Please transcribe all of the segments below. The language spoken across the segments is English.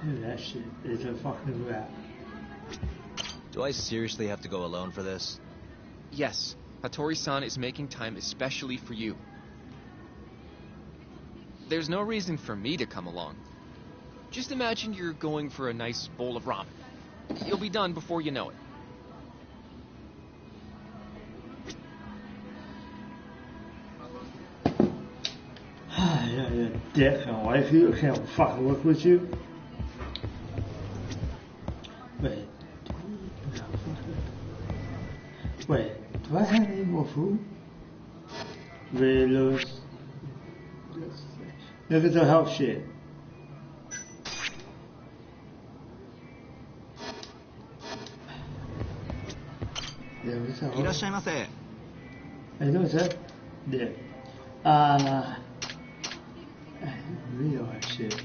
That shit is a fucking wrap. Do I seriously have to go alone for this? Yes, Hattori-san is making time especially for you. There's no reason for me to come along. Just imagine you're going for a nice bowl of ramen. You'll be done before you know it. Your dick and wife, you can't fucking work with you. Wait, do I have any more food? Really, Lewis? Look at the health shit. Yeah, what's up? いらっしゃいませ。 How you doing, sir? Yeah. Real shit.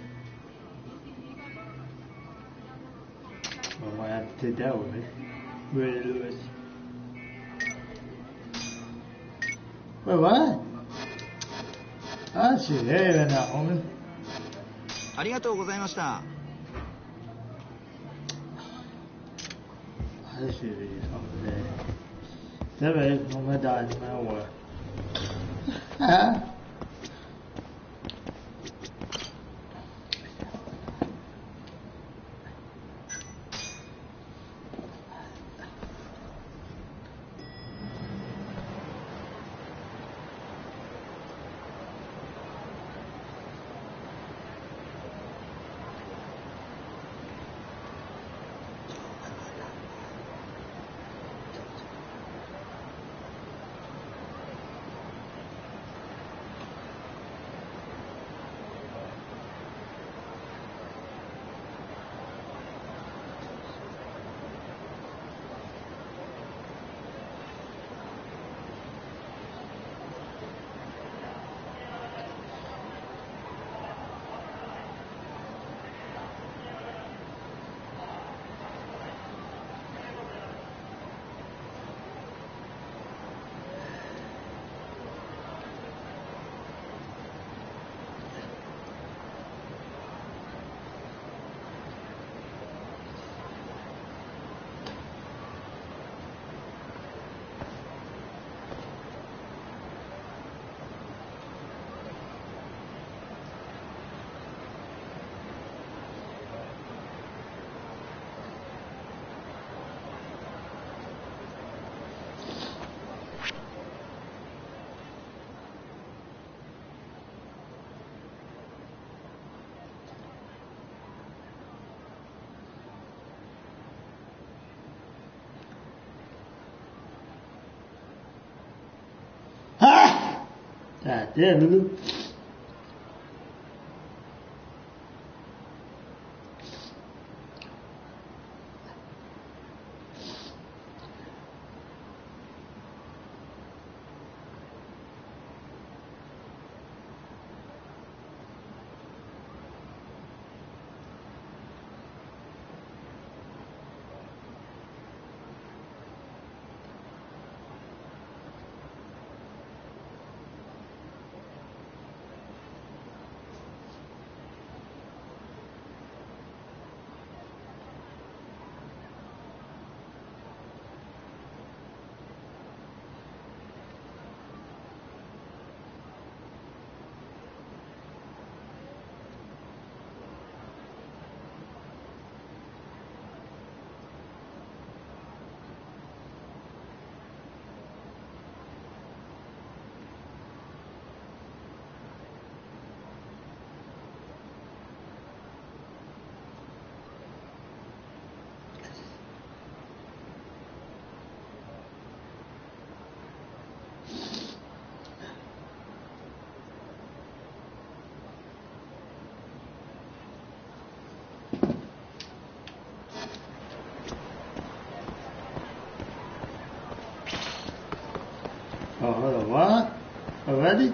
Well, I might have to take that with me. Really, Lewis? Wait, what? Ah, shit, hey, then that woman. ありがとうございました。 This shit is fucking dead. That way, I'm gonna die no matter what. God damn, Lulu. Oh, hold on, what? Already?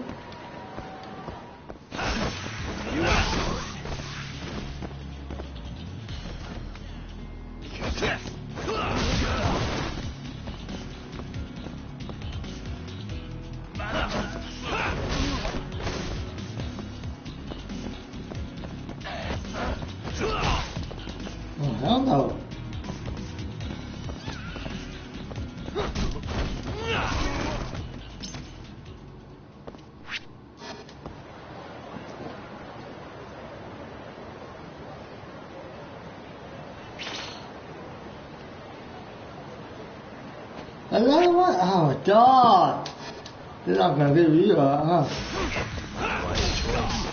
Oh, God! Thế là cái gì à? Wise choice.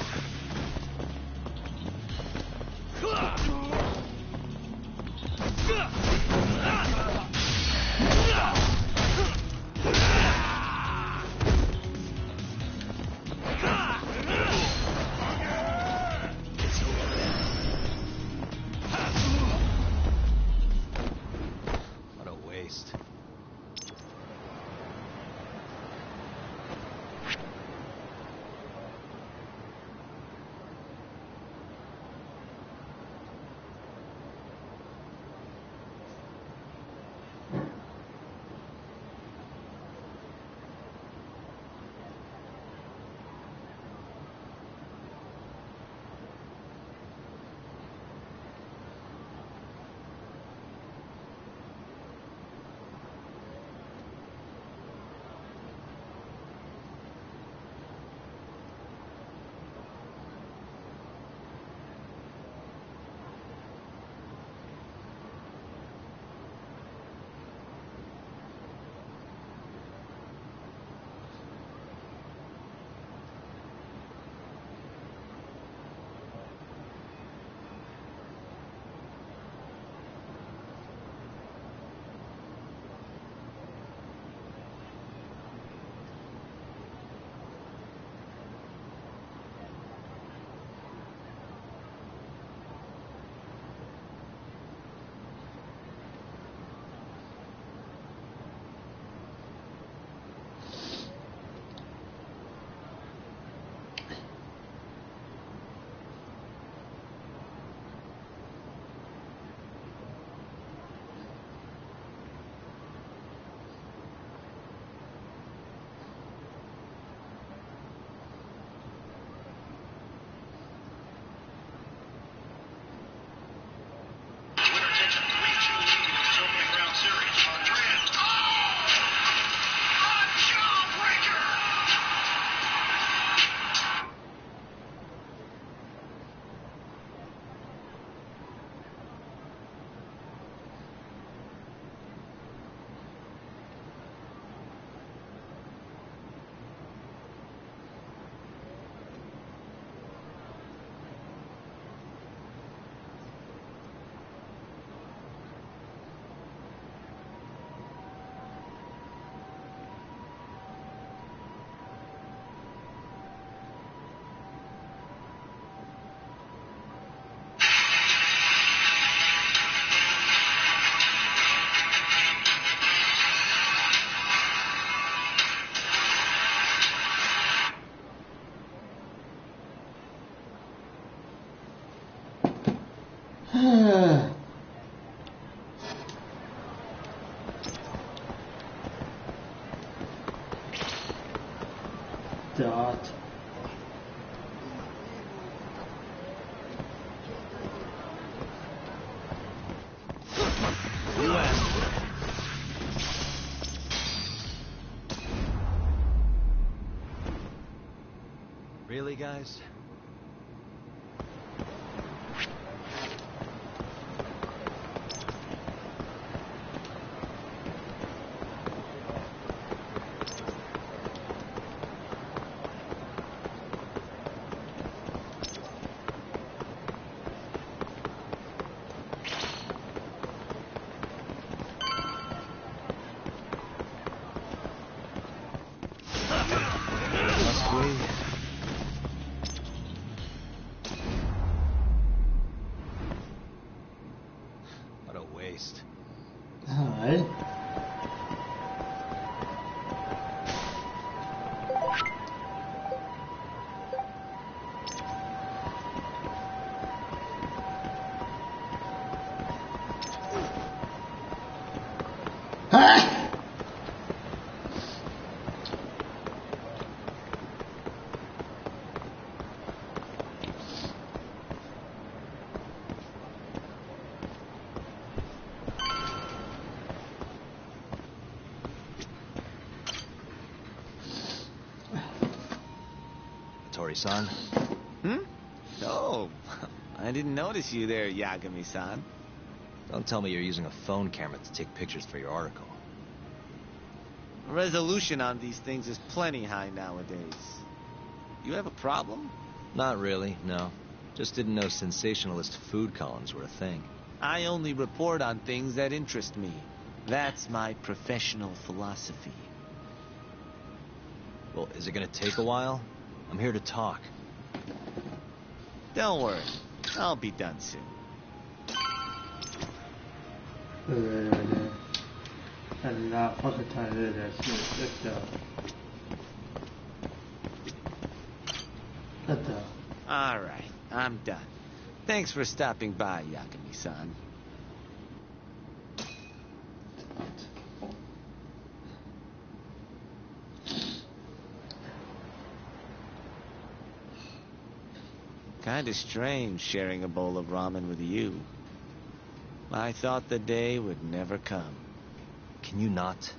What a waste. Dot. You asked for it. Really, guys? Must we? What a waste. Alright. Tori-san. Hmm? Oh, I didn't notice you there, Yagami-san. Don't tell me you're using a phone camera to take pictures for your article. Resolution on these things is plenty high nowadays. You have a problem? Not really, no. Just didn't know sensationalist food columns were a thing. I only report on things that interest me. That's my professional philosophy. Well, is it gonna take a while? I'm here to talk. Don't worry. I'll be done soon. ألا فقط هذا أتى. All right, I'm done. Thanks for stopping by, Yagami-san. Kinda strange sharing a bowl of ramen with you. I thought the day would never come. Can you not?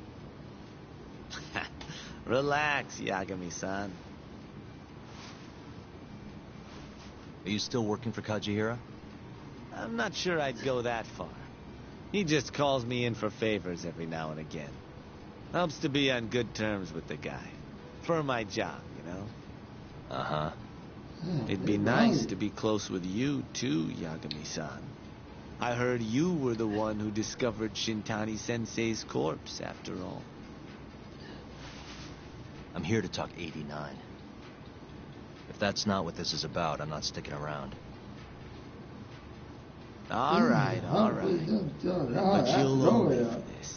Relax, Yagami-san. Are you still working for Kajihira? I'm not sure I'd go that far. He just calls me in for favors every now and again. Helps to be on good terms with the guy. For my job, you know? Uh-huh. It'd be nice to be close with you, too, Yagami-san. I heard you were the one who discovered Shintani-sensei's corpse, after all. I'm here to talk 89. If that's not what this is about, I'm not sticking around. All right. But you'll owe me for this.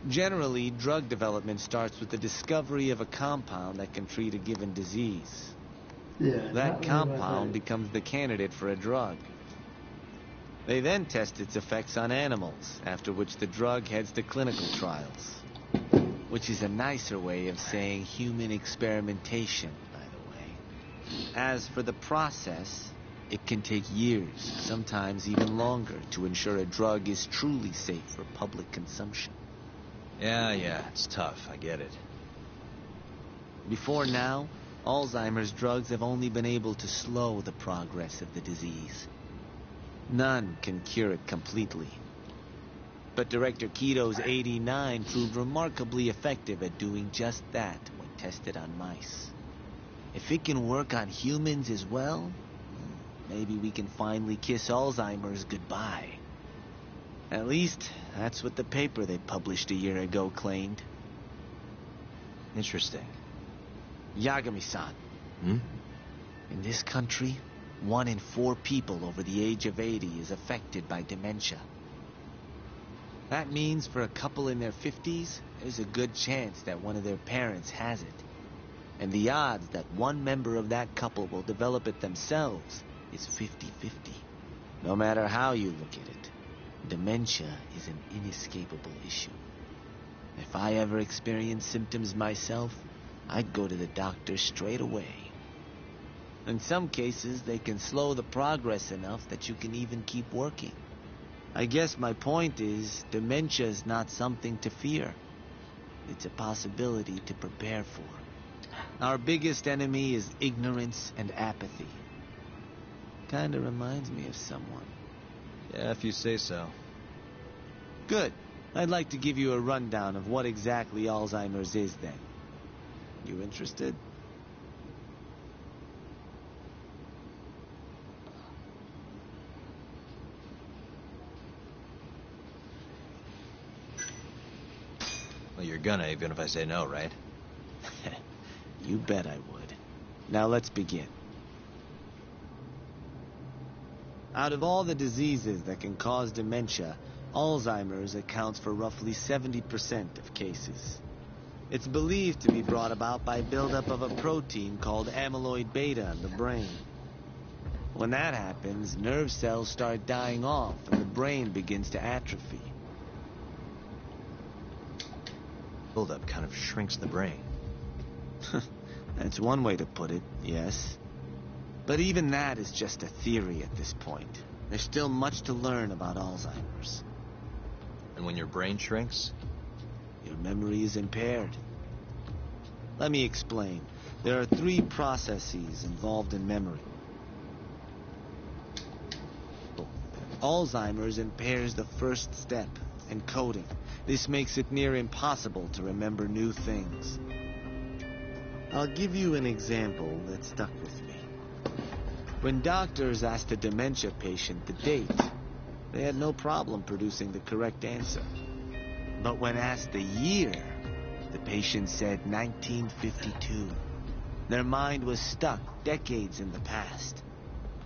Generally, drug development starts with the discovery of a compound that can treat a given disease. That compound becomes the candidate for a drug. They then test its effects on animals, after which the drug heads to clinical trials. Which is a nicer way of saying human experimentation, by the way. As for the process, it can take years, sometimes even longer, to ensure a drug is truly safe for public consumption. Yeah, it's tough, I get it. Before now, Alzheimer's drugs have only been able to slow the progress of the disease. None can cure it completely. But Director Kito's 89 proved remarkably effective at doing just that when tested on mice. If it can work on humans as well, maybe we can finally kiss Alzheimer's goodbye. At least, that's what the paper they published a year ago claimed. Interesting. Yagami-san. Hmm? In this country, 1 in 4 people over the age of 80 is affected by dementia. That means for a couple in their 50s, there's a good chance that one of their parents has it. And the odds that one member of that couple will develop it themselves is 50-50. No matter how you look at it, dementia is an inescapable issue. If I ever experienced symptoms myself, I'd go to the doctor straight away. In some cases, they can slow the progress enough that you can even keep working. I guess my point is, dementia is not something to fear. It's a possibility to prepare for. Our biggest enemy is ignorance and apathy. Kinda reminds me of someone. Yeah, if you say so. Good. I'd like to give you a rundown of what exactly Alzheimer's is then. You interested? Well, you're gonna, even if I say no, right? You bet I would. Now let's begin. Out of all the diseases that can cause dementia, Alzheimer's accounts for roughly 70% of cases. It's believed to be brought about by buildup of a protein called amyloid beta in the brain. When that happens, nerve cells start dying off and the brain begins to atrophy. Buildup kind of shrinks the brain. That's one way to put it, yes. But even that is just a theory at this point. There's still much to learn about Alzheimer's. And when your brain shrinks? Your memory is impaired. Let me explain. There are 3 processes involved in memory. Alzheimer's impairs the first step, encoding. This makes it near impossible to remember new things. I'll give you an example that stuck with me. When doctors asked a dementia patient the date, they had no problem producing the correct answer. But when asked the year, the patient said 1952. Their mind was stuck decades in the past.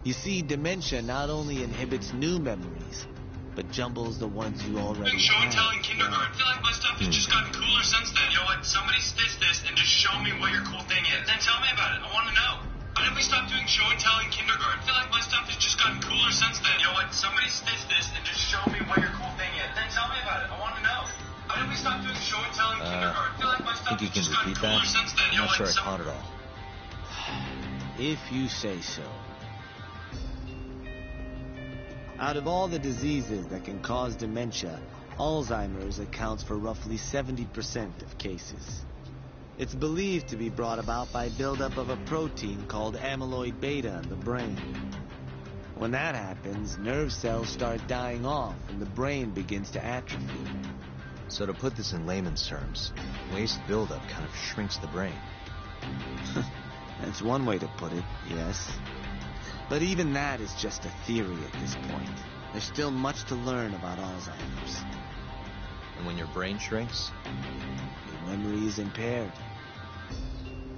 You see, dementia not only inhibits new memories, but jumbles the ones you already Show and tell have. in kindergarten. I feel like my stuff has just gotten cooler since then. You know what? Somebody stitch this and just show me what your cool thing is. Then tell me about it. I want to know. Why did we stop doing show and tell in kindergarten? I feel like my stuff has just gotten cooler since then. You know what? Somebody stitch this and just show me what your cool thing is. Then tell me about it. I want to know. Why did we stop doing show and tell in kindergarten? I feel like my stuff Think you has can just gotten repeat cooler that? since then. You I'm know not what? sure I caught it all. If you say so. Out of all the diseases that can cause dementia, Alzheimer's accounts for roughly 70% of cases. It's believed to be brought about by buildup of a protein called amyloid beta in the brain. When that happens, nerve cells start dying off and the brain begins to atrophy. So to put this in layman's terms, waste buildup kind of shrinks the brain. That's one way to put it, yes. But even that is just a theory at this point. There's still much to learn about Alzheimer's. And when your brain shrinks? Your memory is impaired.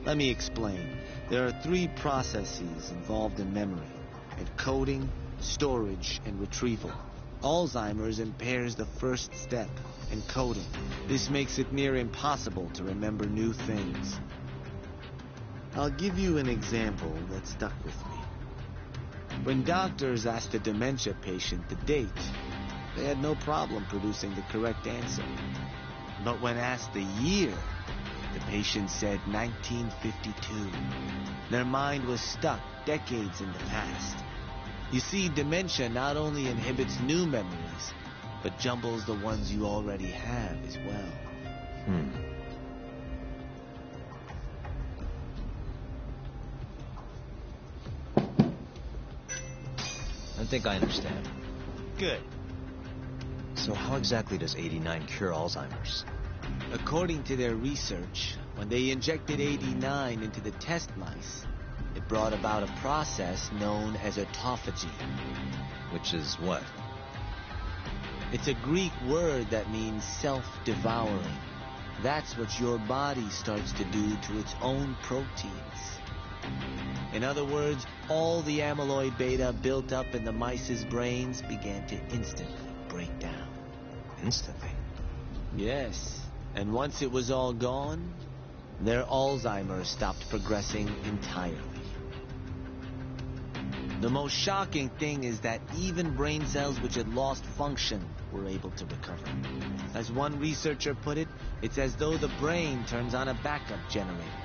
Let me explain. There are 3 processes involved in memory: encoding, storage, and retrieval. Alzheimer's impairs the first step, encoding. This makes it near impossible to remember new things. I'll give you an example that stuck with me. When doctors asked a dementia patient the date, they had no problem producing the correct answer. But when asked the year, the patient said 1952. Their mind was stuck decades in the past. You see, dementia not only inhibits new memories, but jumbles the ones you already have as well. I think I understand. Good. So how exactly does 89 cure Alzheimer's? According to their research, when they injected 89 into the test mice, it brought about a process known as autophagy. Which is what? It's a Greek word that means self-devouring. That's what your body starts to do to its own proteins. In other words, all the amyloid beta built up in the mice's brains began to instantly break down. Instantly? Yes, and once it was all gone, their Alzheimer's stopped progressing entirely. The most shocking thing is that even brain cells which had lost function were able to recover. As one researcher put it, it's as though the brain turns on a backup generator.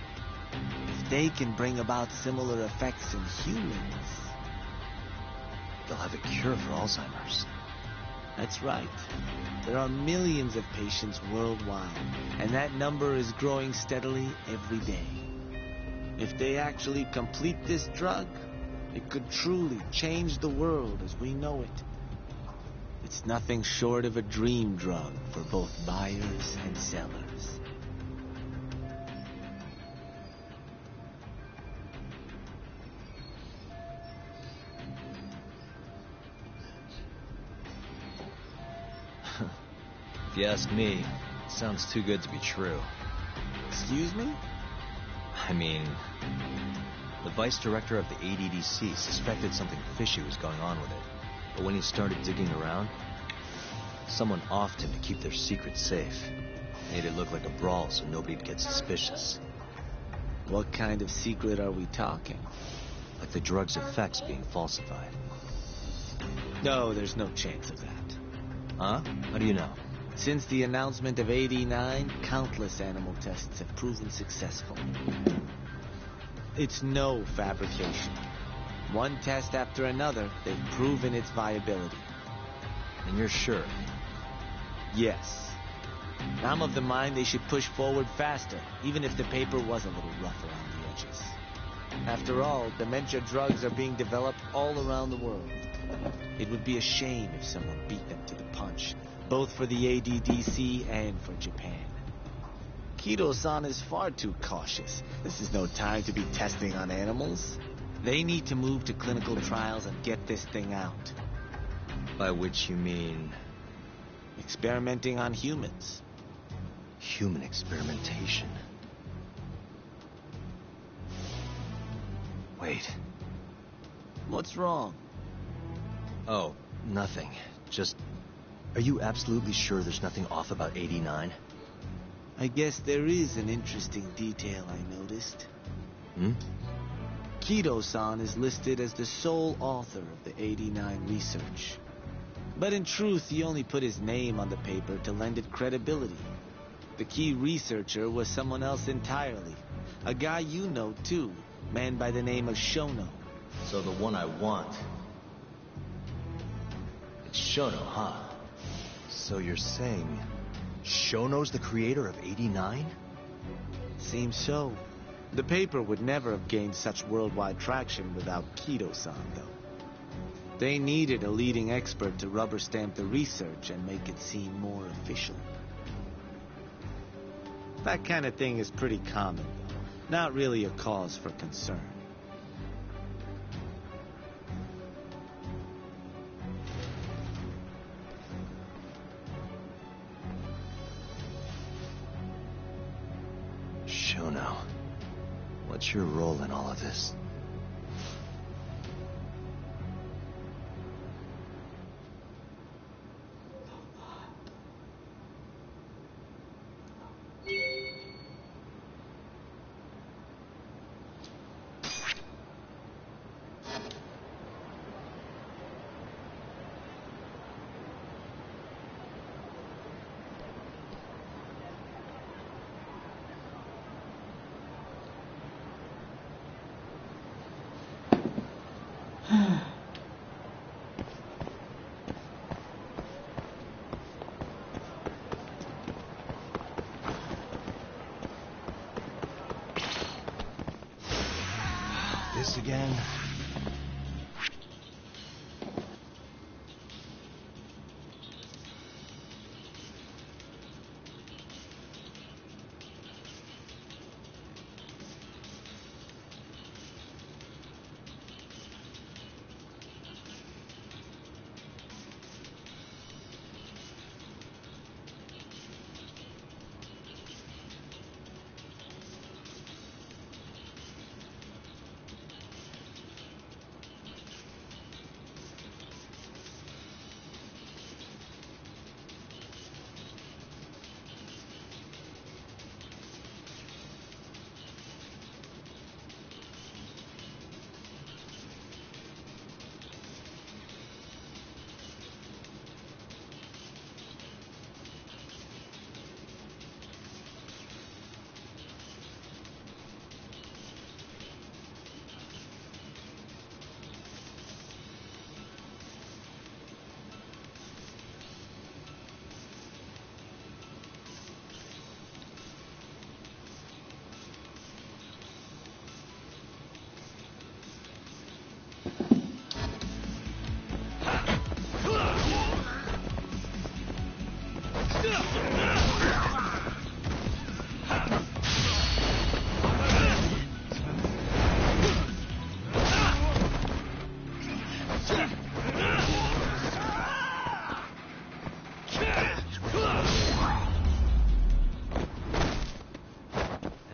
If they can bring about similar effects in humans... They'll have a cure for Alzheimer's. That's right. There are millions of patients worldwide, and that number is growing steadily every day. If they actually complete this drug, it could truly change the world as we know it. It's nothing short of a dream drug for both buyers and sellers. If you ask me, it sounds too good to be true. Excuse me? I mean, the vice director of the ADDC suspected something fishy was going on with it. But when he started digging around, someone offed him to keep their secret safe. Made it look like a brawl so nobody'd get suspicious. What kind of secret are we talking? Like the drug's effects being falsified. No, there's no chance of that. Huh? How do you know? Since the announcement of 89, countless animal tests have proven successful. It's no fabrication. One test after another, they've proven its viability. And you're sure? Yes. I'm of the mind they should push forward faster, even if the paper was a little rough around the charges. After all, dementia drugs are being developed all around the world. It would be a shame if someone beat them to the punch, both for the ADDC and for Japan. Kido-san is far too cautious. This is no time to be testing on animals. They need to move to clinical trials and get this thing out. By which you mean Experimenting on humans. human experimentation. Wait. What's wrong? Oh, nothing. Just... Are you absolutely sure there's nothing off about 89? I guess there is an interesting detail I noticed. Hmm? Kido-san is listed as the sole author of the 89 research. But in truth, he only put his name on the paper to lend it credibility. The key researcher was someone else entirely. A guy you know, too. Man by the name of Shono. So the one I want. It's Shono, huh? So you're saying Shono's the creator of 89? Seems so. The paper would never have gained such worldwide traction without Kido-san, though. They needed a leading expert to rubber stamp the research and make it seem more official. That kind of thing is pretty common, though. Not really a cause for concern. Shono, what's your role in all of this? This again?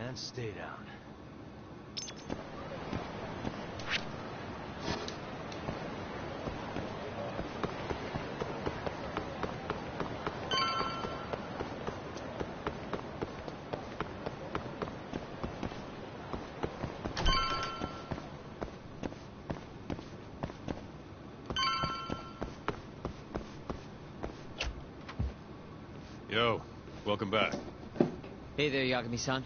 And stay down. Yo, welcome back. Hey there, Yagami-san.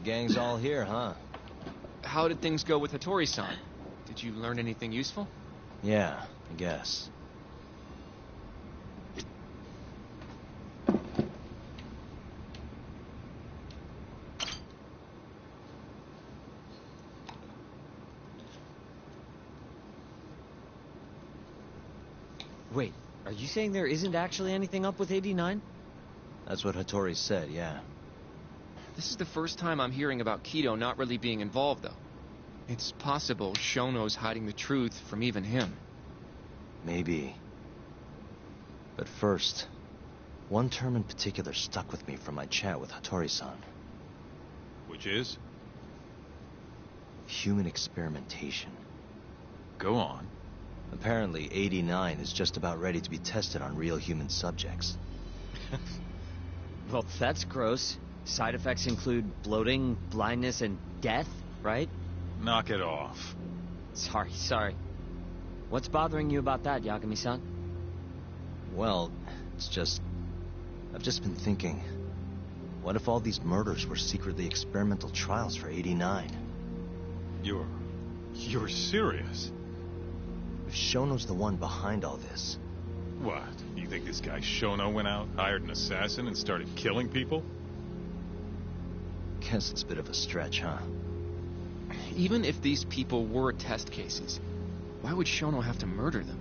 Gang's all here, huh? How did things go with Hattori-san? Did you learn anything useful? Yeah, I guess. Wait, are you saying there isn't actually anything up with 89? That's what Hattori said, yeah. This is the first time I'm hearing about Kido not really being involved, though. It's possible Shono's hiding the truth from even him. Maybe. But first, one term in particular stuck with me from my chat with Hattori-san. Which is? Human experimentation. Go on. Apparently, 89 is just about ready to be tested on real human subjects. Well, that's gross. Side effects include bloating, blindness, and death, right? Knock it off. Sorry. What's bothering you about that, Yagami-san? Well, it's just... I've just been thinking... What if all these murders were secretly experimental trials for 89? You're serious? If Shono's the one behind all this... What? You think this guy Shono went out, hired an assassin, and started killing people? Guess it's a bit of a stretch, huh? Even if these people were test cases, why would Shono have to murder them?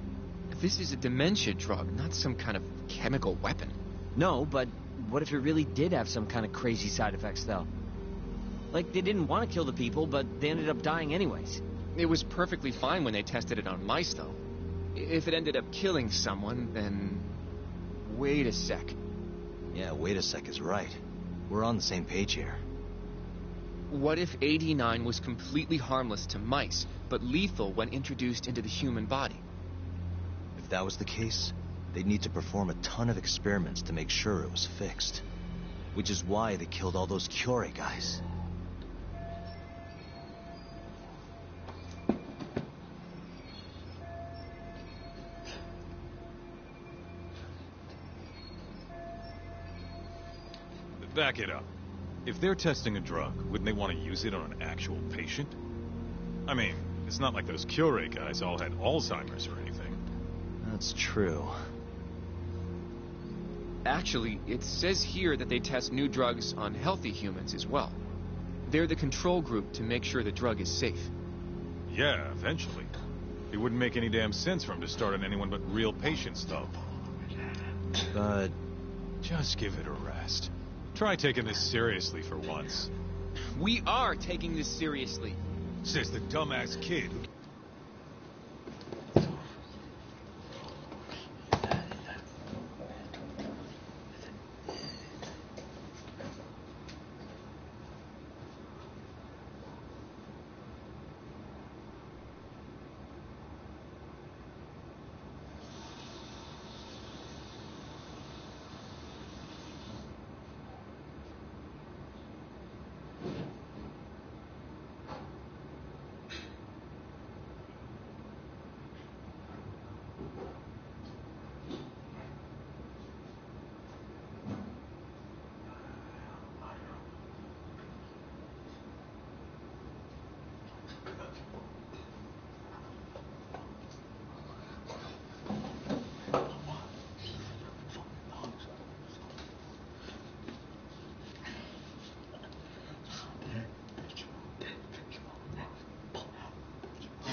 This is a dementia drug, not some kind of chemical weapon. No, but what if it really did have some kind of crazy side effects, though? Like, they didn't want to kill the people, but they ended up dying anyways. It was perfectly fine when they tested it on mice, though. If it ended up killing someone, then... Wait a sec. Yeah, wait a sec is right. We're on the same page here. What if 89 was completely harmless to mice, but lethal when introduced into the human body? If that was the case, they'd need to perform a ton of experiments to make sure it was fixed. Which is why they killed all those Kyorei guys. Back it up. If they're testing a drug, wouldn't they want to use it on an actual patient? I mean, it's not like those Kyorei guys all had Alzheimer's or anything. That's true. Actually, it says here that they test new drugs on healthy humans as well. They're the control group to make sure the drug is safe. Yeah, eventually. It wouldn't make any damn sense for them to start on anyone but real patients, though. But... Just give it a rest. Try taking this seriously for once. We are taking this seriously. Says the dumbass kid who...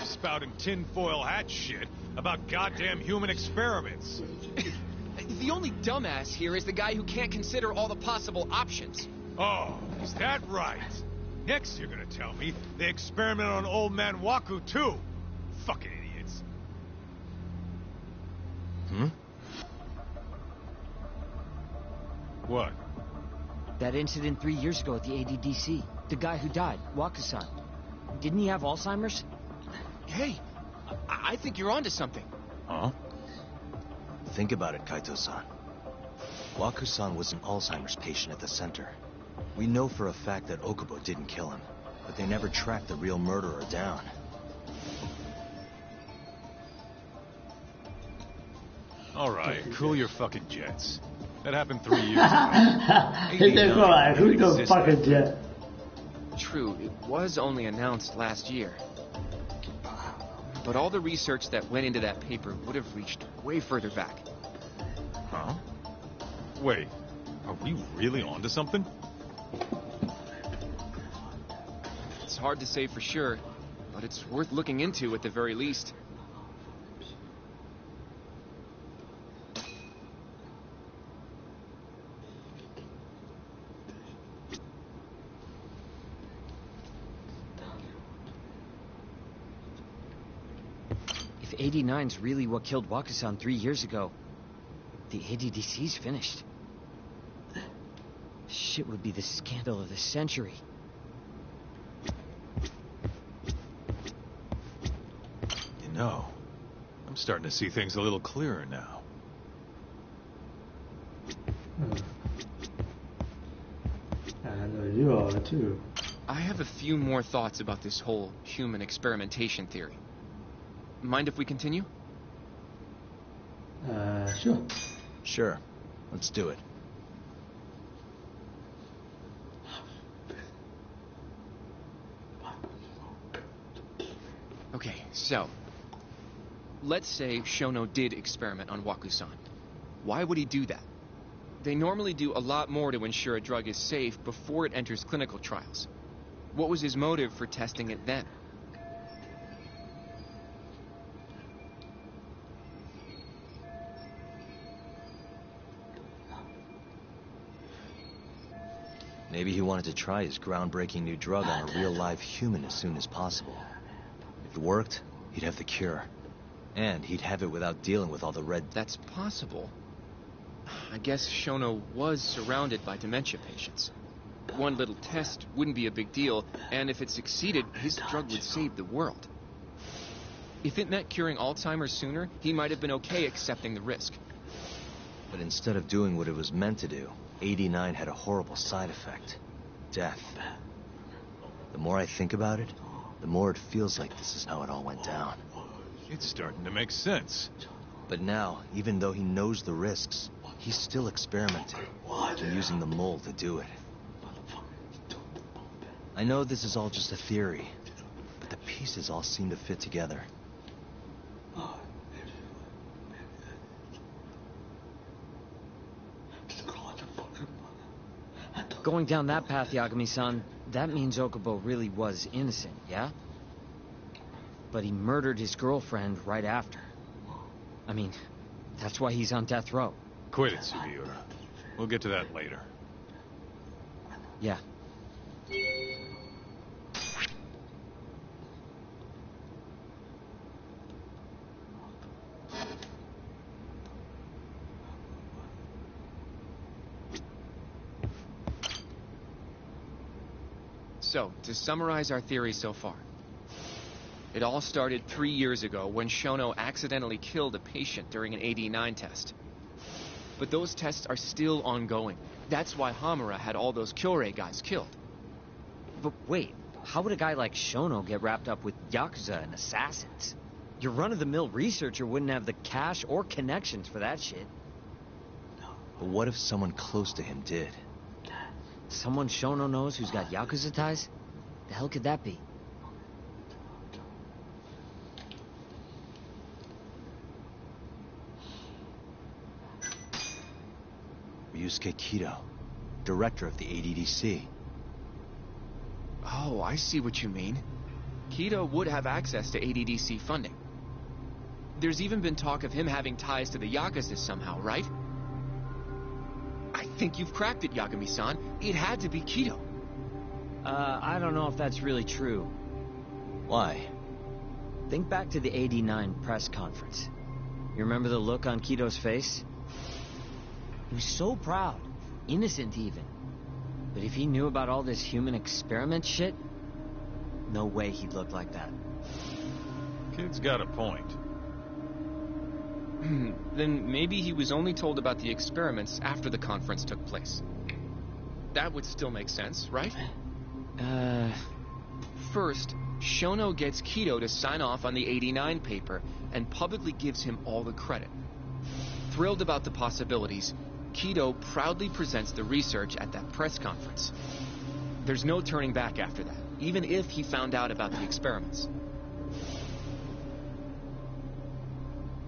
spouting tinfoil hat shit about goddamn human experiments. The only dumbass here is the guy who can't consider all the possible options. Oh, is that right? Next you're gonna tell me they experimented on old man Waku too. Fucking idiots. What? That incident 3 years ago at the ADDC. The guy who died, Waku-san. Didn't he have Alzheimer's? Hey, I think you're onto something. Huh? Think about it, Kaito-san. Waku-san was an Alzheimer's patient at the center. We know for a fact that Okubo didn't kill him, but they never tracked the real murderer down. Alright, cool your fucking jets. That happened 3 years ago. He said, "Go on, who's the fucking jet?" True, it was only announced last year. But all the research that went into that paper would have reached way further back. Huh? Wait, are we really onto something? It's hard to say for sure, but it's worth looking into at the very least. If 89's really what killed Wakasan 3 years ago, the ADDC's finished. Shit would be the scandal of the century. You know, I'm starting to see things a little clearer now. And you are too. I have a few more thoughts about this whole human experimentation theory. Mind if we continue? Sure. Sure. Let's do it. Okay, so... let's say Shono did experiment on Wakusan. Why would he do that? They normally do a lot more to ensure a drug is safe before it enters clinical trials. What was his motive for testing it then? Maybe he wanted to try his groundbreaking new drug on a real live human as soon as possible. If it worked, he'd have the cure. And he'd have it without dealing with all the red... That's possible. I guess Shono was surrounded by dementia patients. One little test wouldn't be a big deal, and if it succeeded, his drug would save the world. If it meant curing Alzheimer's sooner, he might have been okay accepting the risk. But instead of doing what it was meant to do, 89 had a horrible side effect. Death. The more I think about it, the more it feels like this is how it all went down. It's starting to make sense. But now, even though he knows the risks, he's still experimenting and using the mole to do it. I know this is all just a theory, but the pieces all seem to fit together. Going down that path, Yagami-san, that means Okubo really was innocent, yeah? But he murdered his girlfriend right after. I mean, that's why he's on death row. Quit it, Sugiura. We'll get to that later. Yeah. So, to summarize our theory so far. It all started 3 years ago when Shono accidentally killed a patient during an AD9 test. But those tests are still ongoing. That's why Hamura had all those Kyorei guys killed. But wait, how would a guy like Shono get wrapped up with Yakuza and assassins? Your run-of-the-mill researcher wouldn't have the cash or connections for that shit. But what if someone close to him did? Someone Shono knows who's got Yakuza ties? The hell could that be? Ryusuke Kido, director of the ADDC. Oh, I see what you mean. Kido would have access to ADDC funding. There's even been talk of him having ties to the Yakuza somehow, right? I think you've cracked it, Yagami-san. It had to be Kido. I don't know if that's really true. Why? Think back to the '89 press conference. You remember the look on Kido's face? He was so proud, innocent even. But if he knew about all this human experiment shit, no way he'd look like that. Kid's got a point. Then maybe he was only told about the experiments after the conference took place. That would still make sense, right? First, Shono gets Kido to sign off on the '89 paper and publicly gives him all the credit. Thrilled about the possibilities, Kido proudly presents the research at that press conference. There's no turning back after that, even if he found out about the experiments.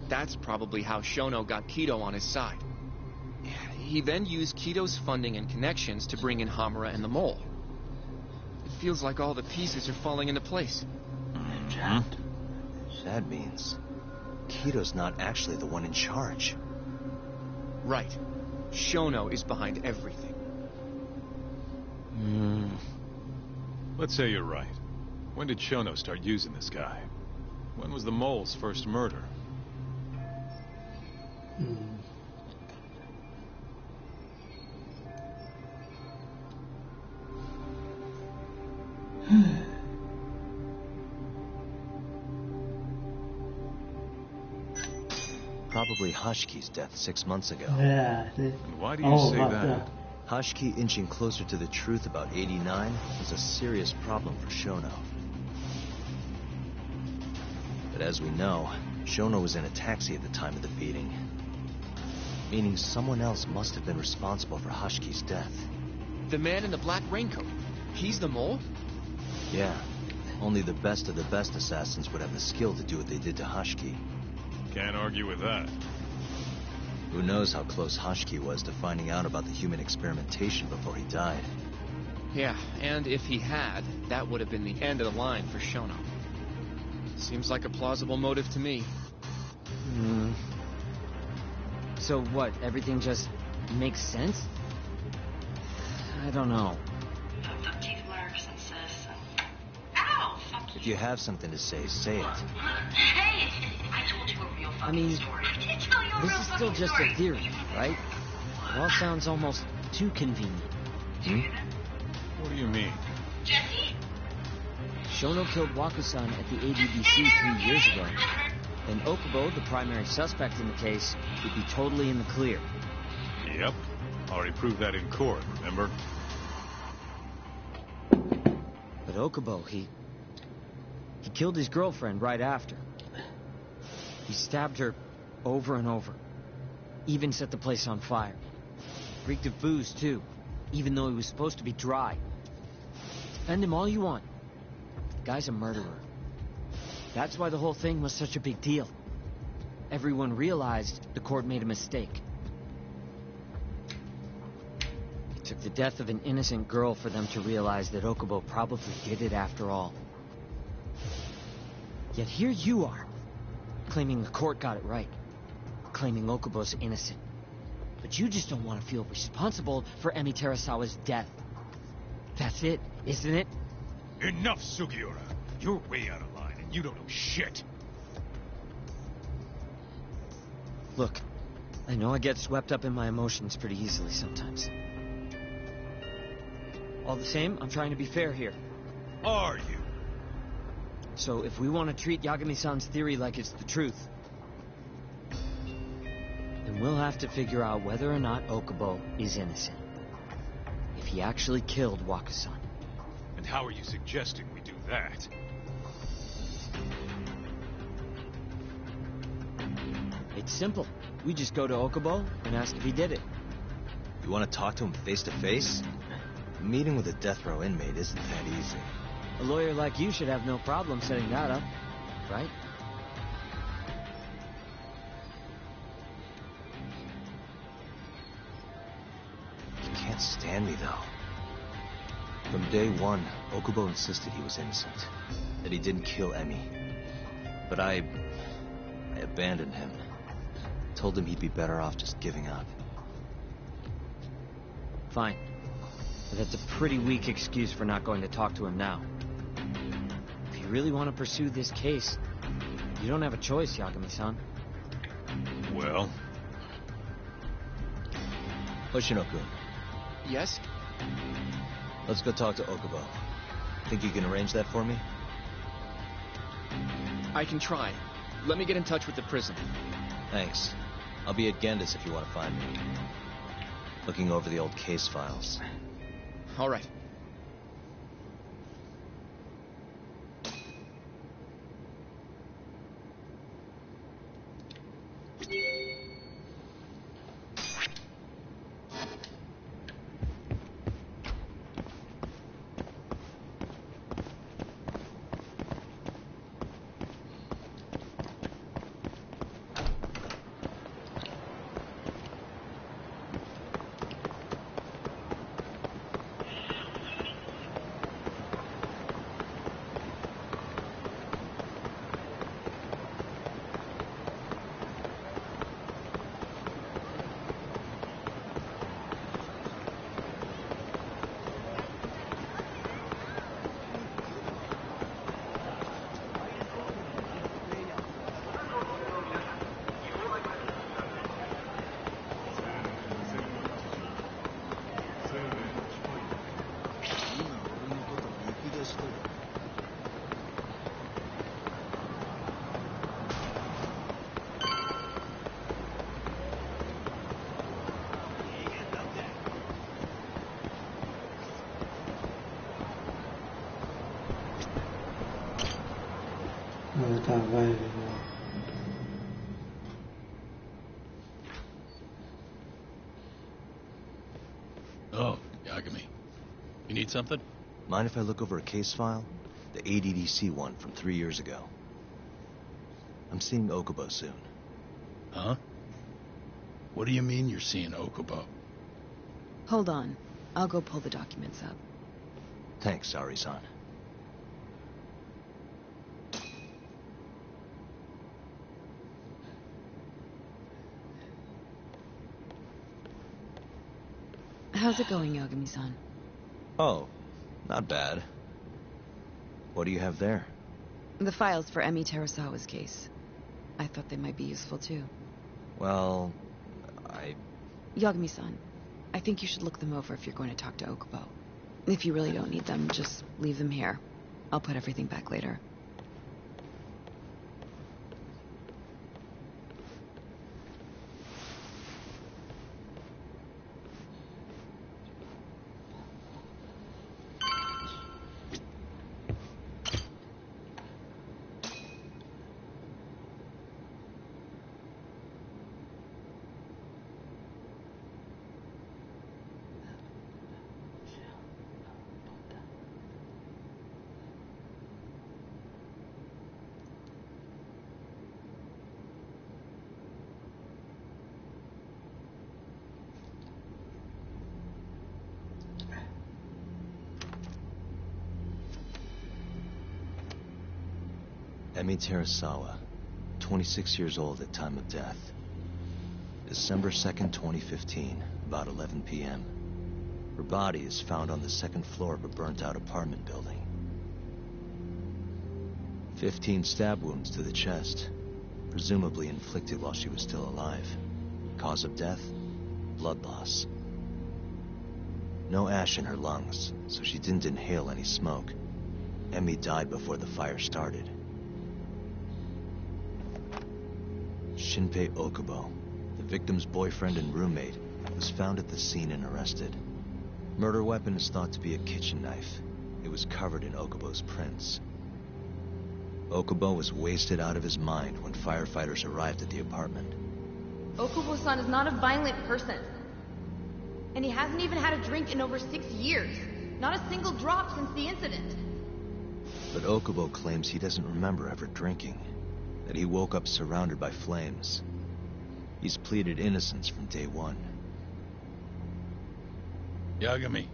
That's probably how Shono got Kido on his side. He then used Kido's funding and connections to bring in Hamura and the Mole. It feels like all the pieces are falling into place. That means Kido's not actually the one in charge. Right. Shono is behind everything. Let's say you're right. When did Shono start using this guy? When was the mole's first murder? Probably Hashki's death 6 months ago. Yeah. And why do you say that? Hashki inching closer to the truth about 89 was a serious problem for Shono. But as we know, Shono was in a taxi at the time of the beating. Meaning someone else must have been responsible for Hashki's death. The man in the black raincoat. He's the mole? Yeah. Only the best of the best assassins would have the skill to do what they did to Hashki. Can't argue with that. Who knows how close Hashki was to finding out about the human experimentation before he died. Yeah, and if he had, that would have been the end of the line for Shono. Seems like a plausible motive to me. So what, everything just makes sense? I don't know. Ow! Fuck you. If you have something to say, say it. Hey! I told you a real fucking I mean, story. I didn't tell you a This real is still fucking just story. a theory, right? It all sounds almost too convenient. What do you mean? Jesse? Shono killed Wakusan at the ADDC 3 years ago. Then Okubo, the primary suspect in the case, would be totally in the clear. Yep. Already proved that in court, remember? But Okubo, he killed his girlfriend right after. He stabbed her over and over. Even set the place on fire. Reeked of booze, too, even though he was supposed to be dry. Defend him all you want. The guy's a murderer. That's why the whole thing was such a big deal. Everyone realized the court made a mistake. It took the death of an innocent girl for them to realize that Okubo probably did it after all. Yet here you are, claiming the court got it right, claiming Okubo's innocent. But you just don't want to feel responsible for Emi Terasawa's death. That's it, isn't it? Enough, Sugiura. You're way out of line, and you don't know shit. Look, I know I get swept up in my emotions pretty easily sometimes. All the same, I'm trying to be fair here. Are you? So if we want to treat Yagami-san's theory like it's the truth, then we'll have to figure out whether or not Okubo is innocent. If he actually killed Wakusan. And how are you suggesting we do that? It's simple. We just go to Okubo and ask if he did it. You want to talk to him face to face? A meeting with a death row inmate isn't that easy. A lawyer like you should have no problem setting that up, right? You can't stand me, though. From day one, Okubo insisted he was innocent, that he didn't kill Emi. But I abandoned him. Told him he'd be better off just giving up. Fine. But that's a pretty weak excuse for not going to talk to him now. If you really want to pursue this case, you don't have a choice, Yagami-san. Well? Hoshino-kun, Yes? let's go talk to Okubo. Think you can arrange that for me? I can try. Let me get in touch with the prison. Thanks. I'll be at Genda's if you want to find me. Looking over the old case files. All right. Oh, Yagami. You need something? Mind if I look over a case file? The ADDC one from 3 years ago. I'm seeing Okubo soon. Huh? What do you mean you're seeing Okubo? Hold on. I'll go pull the documents up. Thanks, Ari-san. How's it going, Yagami-san? Oh, not bad. What do you have there? The files for Emi Terasawa's case. I thought they might be useful too. Well, Yagami-san, I think you should look them over if you're going to talk to Okubo. If you really don't need them, just leave them here. I'll put everything back later. Emi Terasawa, 26 years old at time of death. December 2nd, 2015, about 11 p.m. Her body is found on the second floor of a burnt-out apartment building. 15 stab wounds to the chest, presumably inflicted while she was still alive. Cause of death? Blood loss. No ash in her lungs, so she didn't inhale any smoke. Emi died before the fire started. Shinpei Okubo, the victim's boyfriend and roommate, was found at the scene and arrested. Murder weapon is thought to be a kitchen knife. It was covered in Okubo's prints. Okubo was wasted out of his mind when firefighters arrived at the apartment. Okubo-san is not a violent person. And he hasn't even had a drink in over 6 years. Not a single drop since the incident. But Okubo claims he doesn't remember ever drinking. That he woke up surrounded by flames. He's pleaded innocence from day one. Yagami.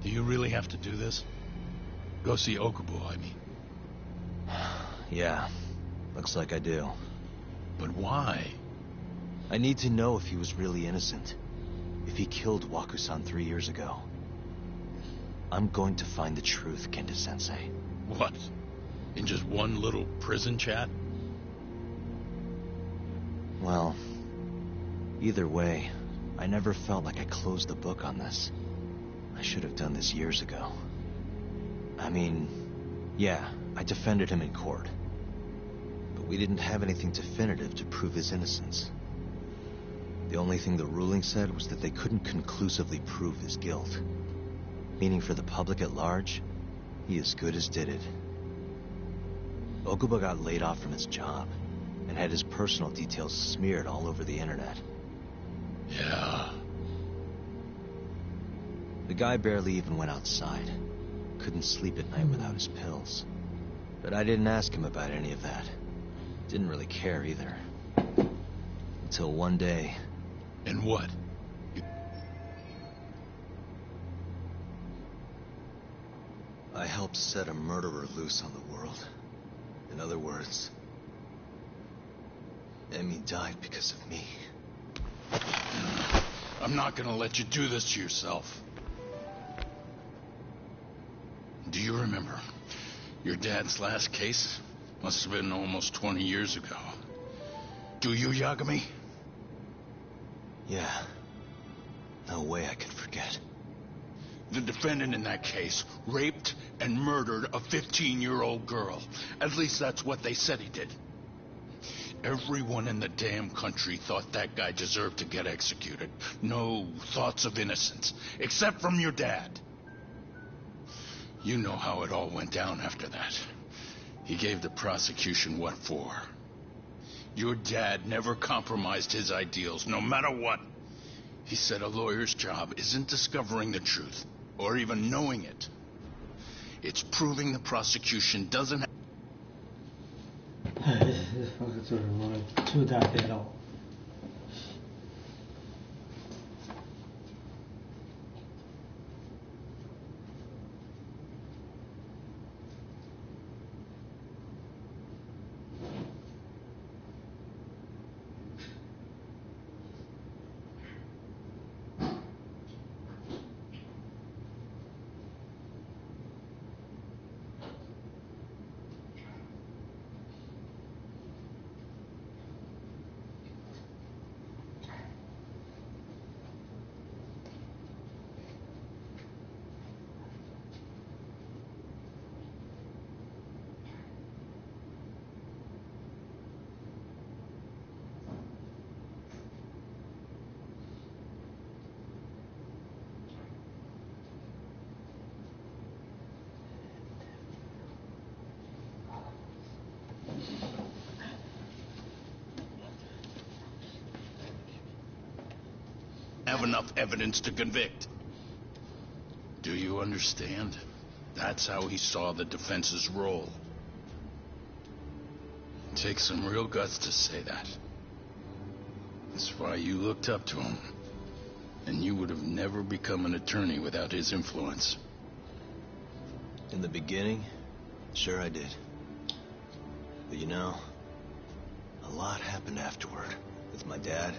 Do you really have to do this? Go see Okubo, I mean. Yeah, looks like I do. But why? I need to know if he was really innocent. If he killed Waku-san 3 years ago. I'm going to find the truth, Kenta-sensei. What? In just one little prison chat? Well, either way, I never felt like I closed the book on this. I should have done this years ago. I mean, yeah, I defended him in court. But we didn't have anything definitive to prove his innocence. The only thing the ruling said was that they couldn't conclusively prove his guilt. Meaning for the public at large, he as good as did it. Okubo got laid off from his job, and had his personal details smeared all over the internet. Yeah. The guy barely even went outside. Couldn't sleep at night without his pills. But I didn't ask him about any of that. Didn't really care either. Until one day... And what? I helped set a murderer loose on the world. In other words, Emi died because of me. I'm not gonna let you do this to yourself. Do you remember your dad's last case? Must have been almost 20 years ago. Do you, Yagami? Yeah. No way I could forget. The defendant in that case raped and murdered a 15-year-old girl. At least that's what they said he did. Everyone in the damn country thought that guy deserved to get executed. No thoughts of innocence, except from your dad. You know how it all went down after that. He gave the prosecution what for. Your dad never compromised his ideals, no matter what. He said a lawyer's job isn't discovering the truth, or even knowing it. It's proving the prosecution doesn't have... それも2だけど。have enough evidence to convict. Do you understand? That's how he saw the defense's role. It takes some real guts to say that. That's why you looked up to him. And you would have never become an attorney without his influence. In the beginning, sure I did. But you know, a lot happened afterward. With my dad,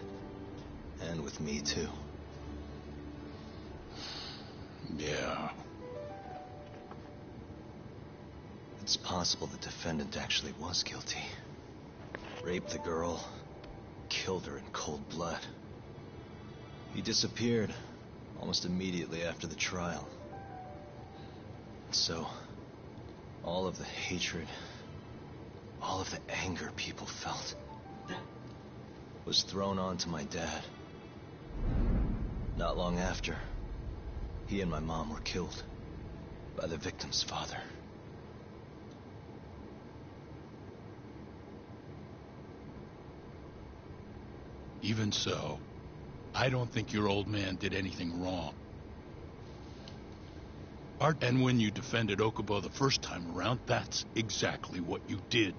and with me too. Yeah. It's possible the defendant actually was guilty. Raped the girl, killed her in cold blood. He disappeared almost immediately after the trial. So, all of the hatred, all of the anger people felt was thrown onto my dad. Not long after, he and my mom were killed by the victim's father. Even so, I don't think your old man did anything wrong. And when you defended Okubo the first time around, that's exactly what you did.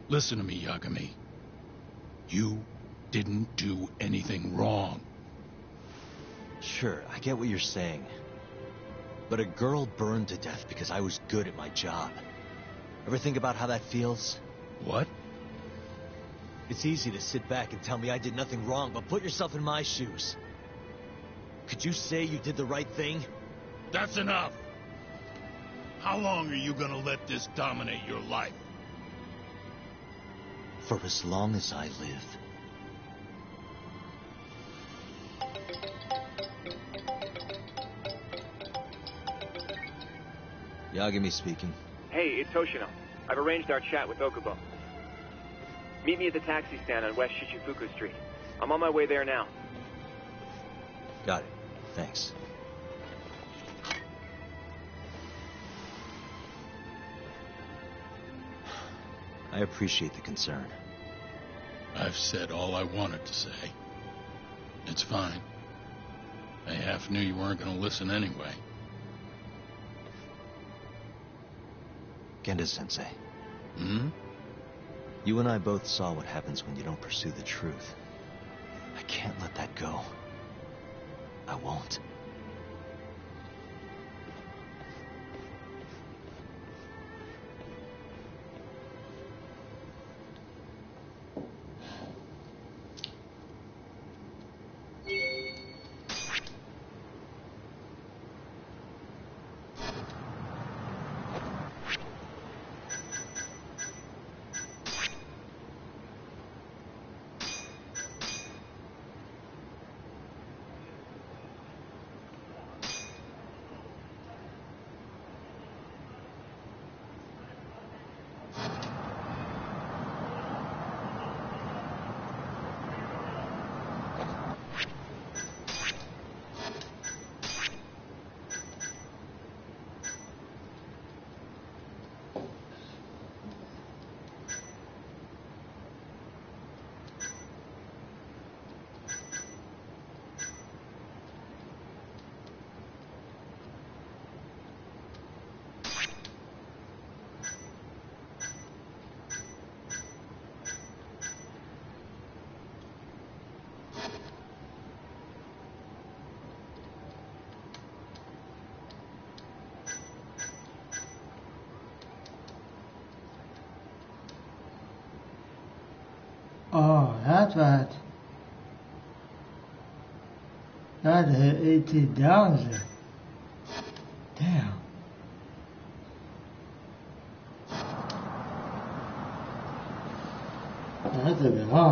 Listen to me, Yagami. You didn't do anything wrong. Sure, I get what you're saying. But a girl burned to death because I was good at my job. Ever think about how that feels? What? It's easy to sit back and tell me I did nothing wrong, but put yourself in my shoes. Could you say you did the right thing? That's enough! How long are you gonna let this dominate your life? For as long as I live. Yagami speaking. Hey, it's Hoshino. I've arranged our chat with Okubo. Meet me at the taxi stand on West Shichifuku Street. I'm on my way there now. Got it. Thanks. I appreciate the concern. I've said all I wanted to say. It's fine. I half knew you weren't gonna listen anyway. Genda-sensei. Hmm? You and I both saw what happens when you don't pursue the truth. I can't let that go. I won't. bad. That hit 18,000. Damn. That's a bit hard.